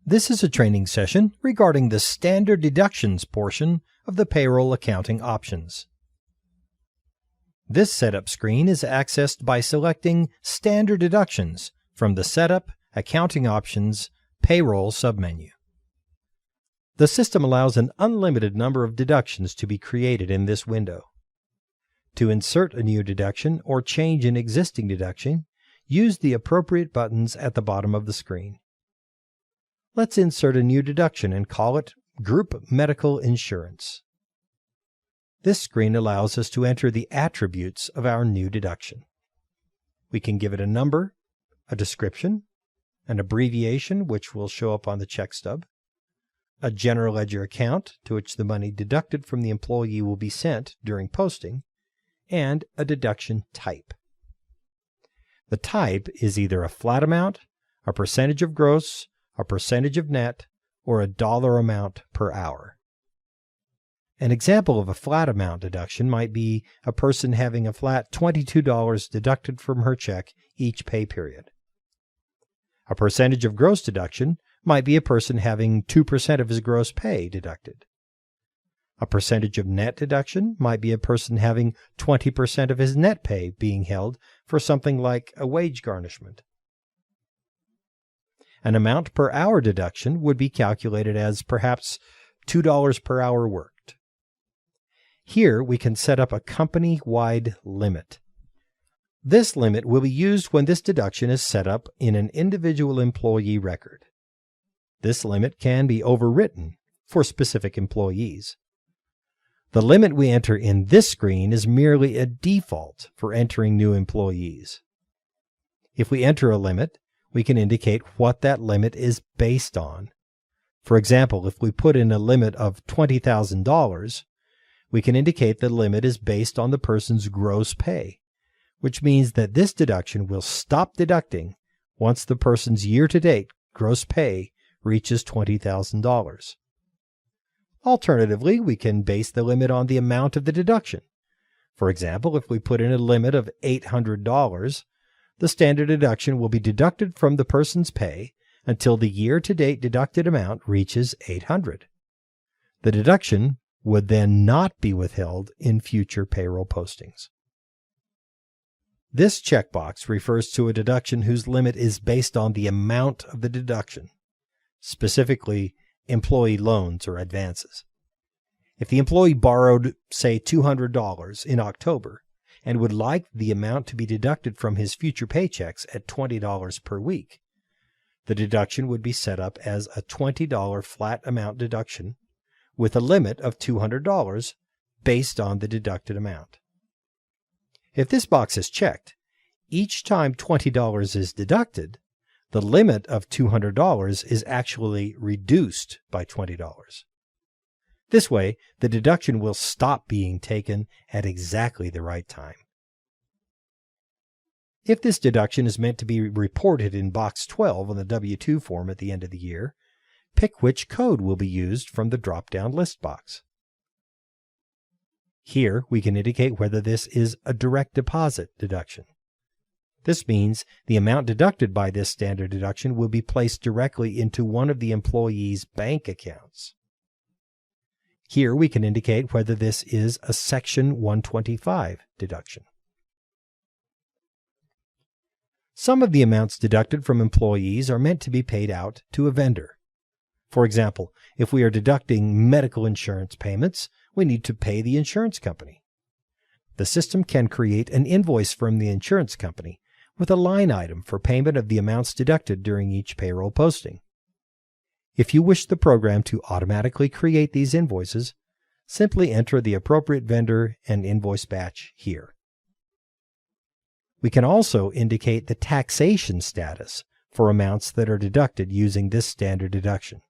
This is a training session regarding the standard deductions portion of the payroll accounting options. This setup screen is accessed by selecting Standard Deductions from the Setup Accounting Options Payroll submenu. The system allows an unlimited number of deductions to be created in this window. To insert a new deduction or change an existing deduction, use the appropriate buttons at the bottom of the screen. Let's insert a new deduction and call it Group Medical Insurance. This screen allows us to enter the attributes of our new deduction. We can give it a number, a description, an abbreviation which will show up on the check stub, a general ledger account to which the money deducted from the employee will be sent during posting, and a deduction type. The type is either a flat amount, a percentage of gross, a percentage of net, or a dollar amount per hour. An example of a flat amount deduction might be a person having a flat $22 deducted from her check each pay period. A percentage of gross deduction might be a person having 2% of his gross pay deducted. A percentage of net deduction might be a person having 20% of his net pay being held for something like a wage garnishment. An amount per hour deduction would be calculated as perhaps $2 per hour worked. Here we can set up a company-wide limit. This limit will be used when this deduction is set up in an individual employee record. This limit can be overwritten for specific employees. The limit we enter in this screen is merely a default for entering new employees. If we enter a limit, we can indicate what that limit is based on. For example, if we put in a limit of $20,000, we can indicate the limit is based on the person's gross pay, which means that this deduction will stop deducting once the person's year-to-date gross pay reaches $20,000. Alternatively, we can base the limit on the amount of the deduction. For example, if we put in a limit of $800, the standard deduction will be deducted from the person's pay until the year-to-date deducted amount reaches $800. The deduction would then not be withheld in future payroll postings. This checkbox refers to a deduction whose limit is based on the amount of the deduction, specifically employee loans or advances. If the employee borrowed, say, $200 in October and would like the amount to be deducted from his future paychecks at $20 per week, the deduction would be set up as a $20 flat amount deduction with a limit of $200 based on the deducted amount. If this box is checked, each time $20 is deducted, the limit of $200 is actually reduced by $20. This way, the deduction will stop being taken at exactly the right time. If this deduction is meant to be reported in box 12 on the W-2 form at the end of the year, pick which code will be used from the drop-down list box. Here, we can indicate whether this is a direct deposit deduction. This means the amount deducted by this standard deduction will be placed directly into one of the employee's bank accounts. Here we can indicate whether this is a Section 125 deduction. Some of the amounts deducted from employees are meant to be paid out to a vendor. For example, if we are deducting medical insurance payments, we need to pay the insurance company. The system can create an invoice from the insurance company with a line item for payment of the amounts deducted during each payroll posting. If you wish the program to automatically create these invoices, simply enter the appropriate vendor and invoice batch here. We can also indicate the taxation status for amounts that are deducted using this standard deduction.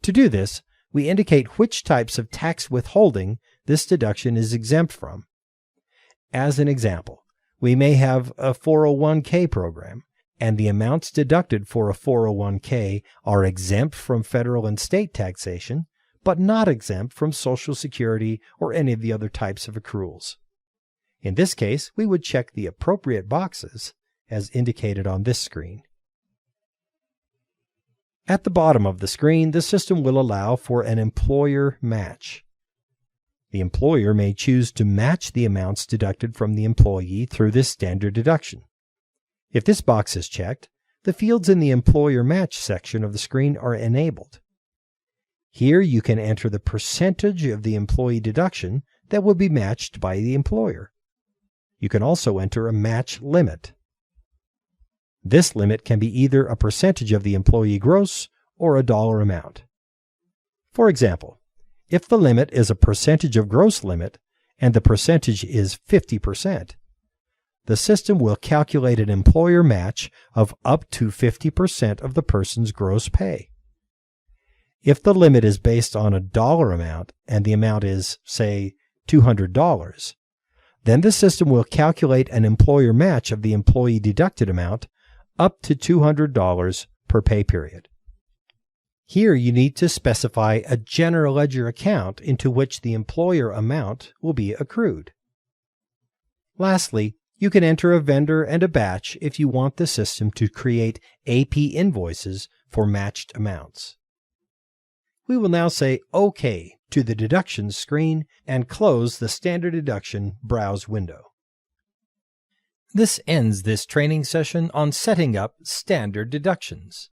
To do this, we indicate which types of tax withholding this deduction is exempt from. As an example, we may have a 401k program, and the amounts deducted for a 401k are exempt from federal and state taxation, but not exempt from Social Security or any of the other types of accruals. In this case, we would check the appropriate boxes as indicated on this screen. At the bottom of the screen, the system will allow for an employer match. The employer may choose to match the amounts deducted from the employee through this standard deduction. If this box is checked, the fields in the Employer Match section of the screen are enabled. Here you can enter the percentage of the employee deduction that will be matched by the employer. You can also enter a match limit. This limit can be either a percentage of the employee gross or a dollar amount. For example, if the limit is a percentage of gross limit and the percentage is 50%, the system will calculate an employer match of up to 50% of the person's gross pay. If the limit is based on a dollar amount and the amount is, say, $200, then the system will calculate an employer match of the employee deducted amount up to $200 per pay period. Here you need to specify a general ledger account into which the employer amount will be accrued. Lastly, you can enter a vendor and a batch if you want the system to create AP invoices for matched amounts. We will now say OK to the Deductions screen and close the Standard Deduction Browse window. This ends this training session on setting up standard deductions.